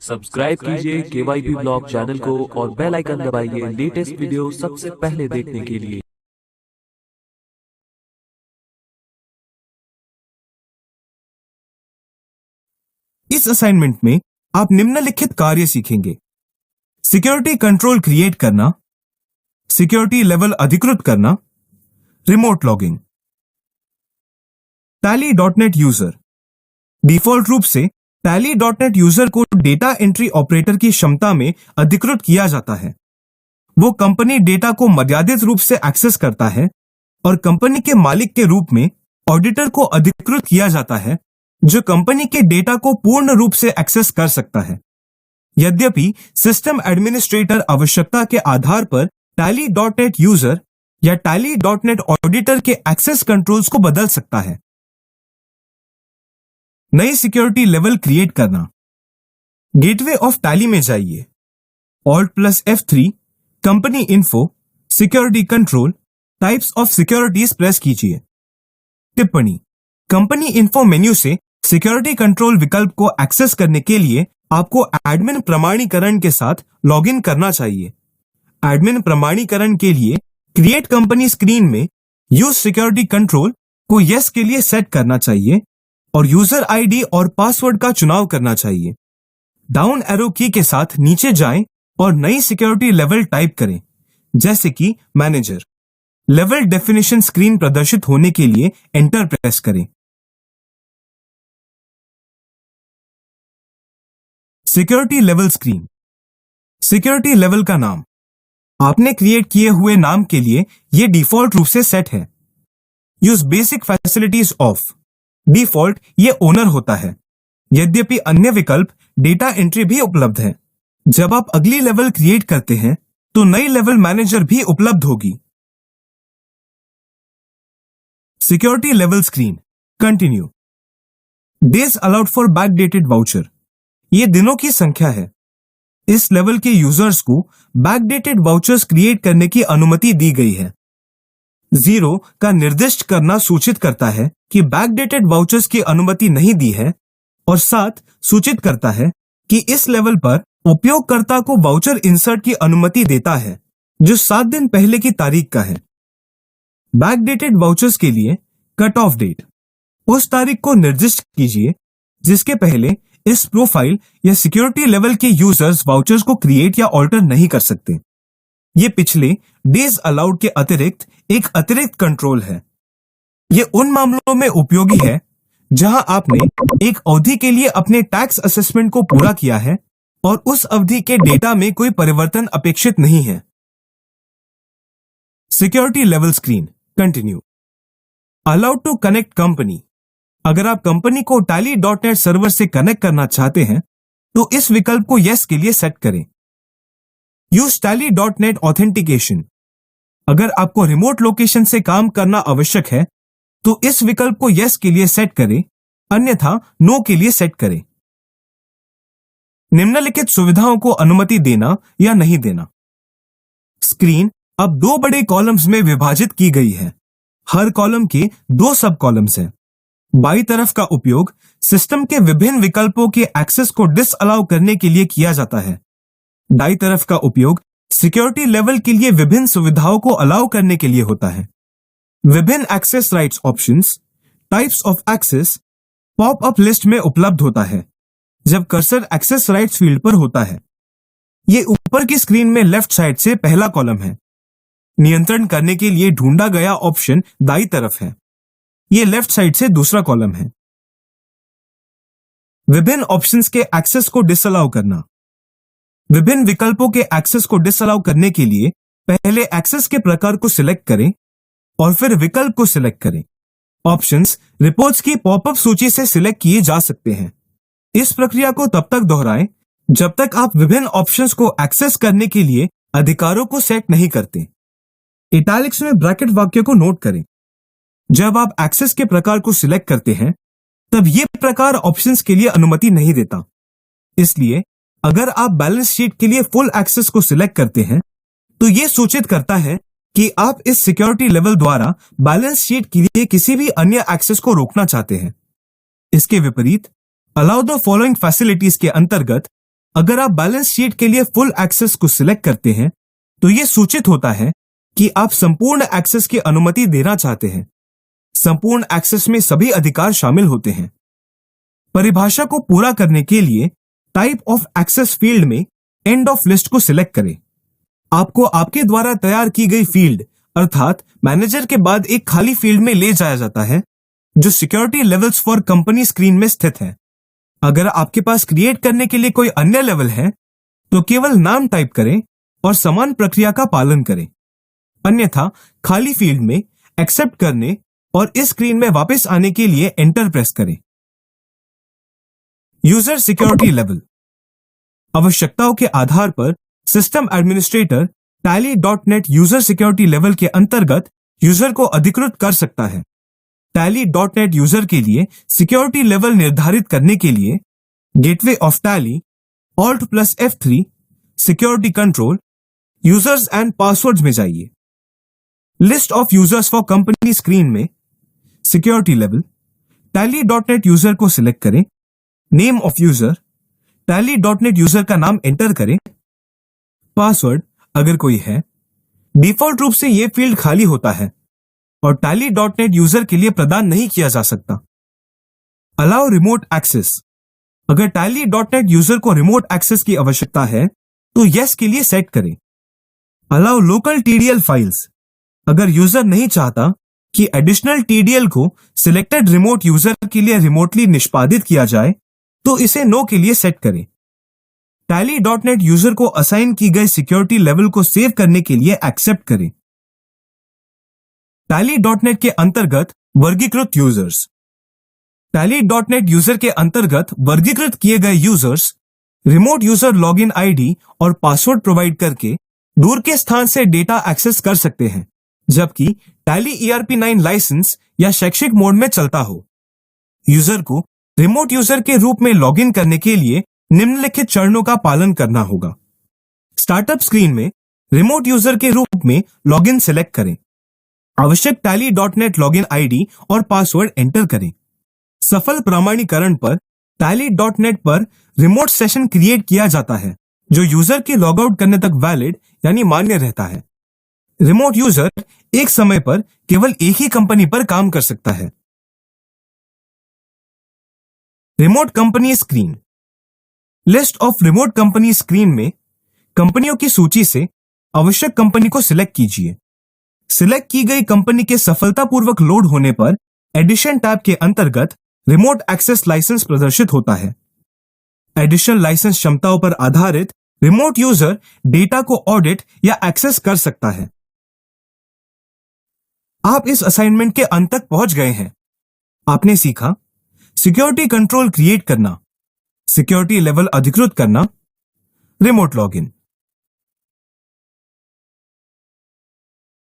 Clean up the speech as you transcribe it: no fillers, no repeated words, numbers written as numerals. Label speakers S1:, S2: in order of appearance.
S1: Subscribe कीजिए KYB blog channel को और बेल आइकन दबाइए लेटेस्ट वीडियो सबसे पहले देखने के लिए।
S2: इस असाइनमेंट में आप निम्नलिखित कार्य सीखेंगे। सिक्योरिटी कंट्रोल क्रिएट करना, सिक्योरिटी लेवल अधिकृत करना, remote logging. Tally.net user. Default रूप से Tally.net यूजर को डेटा एंट्री ऑपरेटर की क्षमता में अधिकृत किया जाता है। वो कंपनी डेटा को मर्यादित रूप से एक्सेस करता है और कंपनी के मालिक के रूप में ऑडिटर को अधिकृत किया जाता है, जो कंपनी के डेटा को पूर्ण रूप से एक्सेस कर सकता है। यद्यपि सिस्टम एडमिनिस्ट्रेटर आवश्यकता के आधार पर Tally.net यूजर या Tally.net ऑडिटर के एक्सेस कंट्रोल्स को बदल सकता है। नई सिक्योरिटी लेवल क्रिएट करना। गेटवे ऑफ Tally में जाइए, Alt+F3, company info, security control, types of securities press कीजिए। टिप्पणी: कंपनी इन्फो मेन्यू से सिक्योरिटी कंट्रोल विकल्प को एक्सेस करने के लिए आपको एडमिन प्रमाणीकरण के साथ लॉगिन करना चाहिए। एडमिन प्रमाणीकरण के लिए क्रिएट कंपनी स्क्रीन में यूज सिक्योरिटी कंट्रोल को यस के लिए सेट करना चाहिए और यूजर आईडी और पासवर्ड का चुनाव करना चाहिए। डाउन एरो की के साथ नीचे जाएं और नई सिक्योरिटी लेवल टाइप करें, जैसे कि मैनेजर। लेवल डेफिनेशन स्क्रीन प्रदर्शित होने के लिए एंटर प्रेस करें। Security level screen. Security level का नाम आपने क्रिएट किए हुए नाम के लिए यह डिफॉल्ट रूप से सेट है। Use basic facilities of. Default ये ओनर होता है, यद्यपि अन्य विकल्प डेटा एंट्री भी उपलब्ध है। जब आप अगली लेवल क्रिएट करते हैं तो नई लेवल मैनेजर भी उपलब्ध होगी। Security level screen. Continue. Days allowed for backdated voucher. ये दिनों की संख्या है। इस लेवल के यूजर्स को बैकडेटेड वाउचर्स क्रिएट करने की अनुमति दी गई है। 0 का निर्दिष्ट करना सूचित करता है कि बैकडेटेड वाउचर्स की अनुमति नहीं दी है, और 7 सूचित करता है कि इस लेवल पर उपयोगकर्ता को वाउचर इंसर्ट की अनुमति देता है, जो 7 दिन पहले की तारीख का है। बैकडेटेड वाउचर्स के लिए कट ऑफ डेट। उस तारीख को निर्दिष्ट कीजिए जिसके पहले इस प्रोफाइल या सिक्योरिटी लेवल के यूजर्स वाउचर्स को क्रिएट या ऑल्टर नहीं कर सकते। ये पिछले डेज अलाउड के अतिरिक्त एक अतिरिक्त कंट्रोल है। ये उन मामलों में उपयोगी है जहां आपने एक अवधि के लिए अपने टैक्स असेसमेंट को पूरा किया है और उस अवधि के डेटा में कोई परिवर्तन अपेक्षित नहीं है। Security level screen. Continue. Allowed to connect company. अगर आप कंपनी को Tally.net सर्वर से कनेक्ट करना चाहते हैं तो इस विकल्प को यस के लिए सेट करें। Use Tally.net authentication. अगर आपको रिमोट लोकेशन से काम करना आवश्यक है तो इस विकल्प को यस के लिए सेट करें, अन्यथा नो के लिए सेट करें। निम्नलिखित सुविधाओं को अनुमति देना या नहीं देना। स्क्रीन अब 2 बड़े कॉलम्स में विभाजित की गई है। हर कॉलम के 2 सब कॉलम्स हैं। बाईं तरफ का उपयोग सिस्टम के विभिन्न विकल्पों के एक्सेस को डिसअलाउ करने के लिए किया जाता है। दाईं तरफ का उपयोग सिक्योरिटी लेवल के लिए विभिन्न सुविधाओं को अलाउ करने के लिए होता है। विभिन्न access rights options, types of access popup list में उपलब्ध होता है जब कर्सर एक्सेस राइट्स फील्ड पर होता है। ये ऊपर की स्क्रीन में लेफ्ट साइड से पहला कॉलम है। नियंत्रण करने के लिए ढूंढा गया ऑप्शन दाईं तरफ है। ये लेफ्ट साइड से दूसरा कॉलम है। विभिन्न ऑप्शंस के एक्सेस को डिसअलाउ करना। विभिन्न विकल्पों के एक्सेस को डिसअलाउ करने के लिए पहले एक्सेस के प्रकार को सिलेक्ट करें और फिर विकल्प को सिलेक्ट करें। ऑप्शंस रिपोर्ट्स की पॉपअप सूची से सिलेक्ट किए जा सकते हैं। इस प्रक्रिया को तब तक दोहराएं जब तक आप विभिन्न ऑप्शंस को एक्सेस करने के लिए अधिकारों को सेट नहीं करते। इटैलिक्स में ब्रैकेट वाक्य को नोट करें। जब आप एक्सेस के प्रकार को सिलेक्ट करते हैं तब यह प्रकार ऑप्शंस के लिए अनुमति नहीं देता। इसलिए अगर आप बैलेंस शीट के लिए फुल एक्सेस को सिलेक्ट करते हैं तो यह सूचित करता है कि आप इस सिक्योरिटी लेवल द्वारा बैलेंस शीट के लिए किसी भी अन्य एक्सेस को रोकना चाहते हैं। इसके विपरीत अलाउ द फॉलोइंग फैसिलिटीज के अंतर्गत अगर आप बैलेंस शीट के लिए फुल एक्सेस को सिलेक्ट करते हैं तो यह सूचित होता है कि आप संपूर्ण एक्सेस की अनुमति देना चाहते हैं। संपूर्ण एक्सेस में सभी अधिकार शामिल होते हैं। परिभाषा को पूरा करने के लिए टाइप ऑफ एक्सेस फील्ड में एंड ऑफ लिस्ट को सिलेक्ट करें। आपको आपके द्वारा तैयार की गई फील्ड अर्थात मैनेजर के बाद एक खाली फील्ड में ले जाया जाता है जो security levels for company screen में स्थित है। अगर आपके पास क्रिएट करने के लिए कोई अन्य लेवल है तो केवल नाम टाइप करें और समान प्रक्रिया का पालन करें। अन्यथा खाली फील्ड में एक्सेप्ट करने और इस स्क्रीन में वापस आने के लिए एंटर प्रेस करें। User security level. आवश्यकताओं के आधार पर system administrator Tally.net user security level के अंतर्गत यूजर को अधिकृत कर सकता है। Tally.net यूजर के लिए सिक्योरिटी लेवल निर्धारित करने के लिए gateway of Tally, Alt+F3, security control, users and passwords में जाइए। List of users for company screen में सिक्योरिटी लेवल Tally.net यूजर को सिलेक्ट करें। Name of user Tally.net user का नाम एंटर करें। पासवर्ड अगर कोई है। डिफॉल्ट रूप से यह फील्ड खाली होता है और Tally.net यूजर के लिए प्रदान नहीं किया जा सकता। Allow remote access. अगर Tally.net यूजर को रिमोट एक्सेस की आवश्यकता है तो यस के लिए सेट करें। Allow local TDL files. अगर यूजर नहीं चाहता कि एडिशनल TDL को सिलेक्टेड रिमोट यूजर के लिए रिमोटली निष्पादित किया जाए तो इसे नो के लिए सेट करें। Tally.net यूजर को असाइन की गई सिक्योरिटी लेवल को सेव करने के लिए एक्सेप्ट करें। Tally.net के अंतर्गत वर्गीकृत यूजर्स। Tally.net यूजर के अंतर्गत वर्गीकृत किए गए users remote user login ID और पासवर्ड प्रोवाइड करके दूर के स्थान से डेटा एक्सेस कर सकते हैं, जबकि Tally ERP9 लाइसेंस या शैक्षिक मोड में चलता हो। यूजर को रिमोट यूजर के रूप में लॉगिन करने के लिए निम्नलिखित चरणों का पालन करना होगा। स्टार्टअप स्क्रीन में रिमोट यूजर के रूप में लॉगिन सिलेक्ट करें। आवश्यक Tally.net लॉगिन आईडी और पासवर्ड एंटर करें। सफल प्रमाणीकरण पर Tally.net पर रिमोट सेशन क्रिएट किया जाता है जो यूजर के लॉग आउट करने तक वैलिड यानी मान्य रहता है। रिमोट यूजर एक समय पर केवल एक ही कंपनी पर काम कर सकता है। Remote company screen. List of remote company screen में कंपनियों की सूची से आवश्यक कंपनी को सिलेक्ट कीजिए। सिलेक्ट की गई कंपनी के सफलतापूर्वक लोड होने पर एडिशन टैब के अंतर्गत रिमोट एक्सेस लाइसेंस प्रदर्शित होता है। एडिशनल लाइसेंस क्षमताओं पर आधारित रिमोट यूजर डेटा को ऑडिट या एक्सेस कर सकता है। आप इस असाइनमेंट के अंत तक पहुंच गए हैं। आपने सीखा सिक्योरिटी कंट्रोल क्रिएट करना, सिक्योरिटी लेवल अधिकृत करना, रिमोट लॉगिन।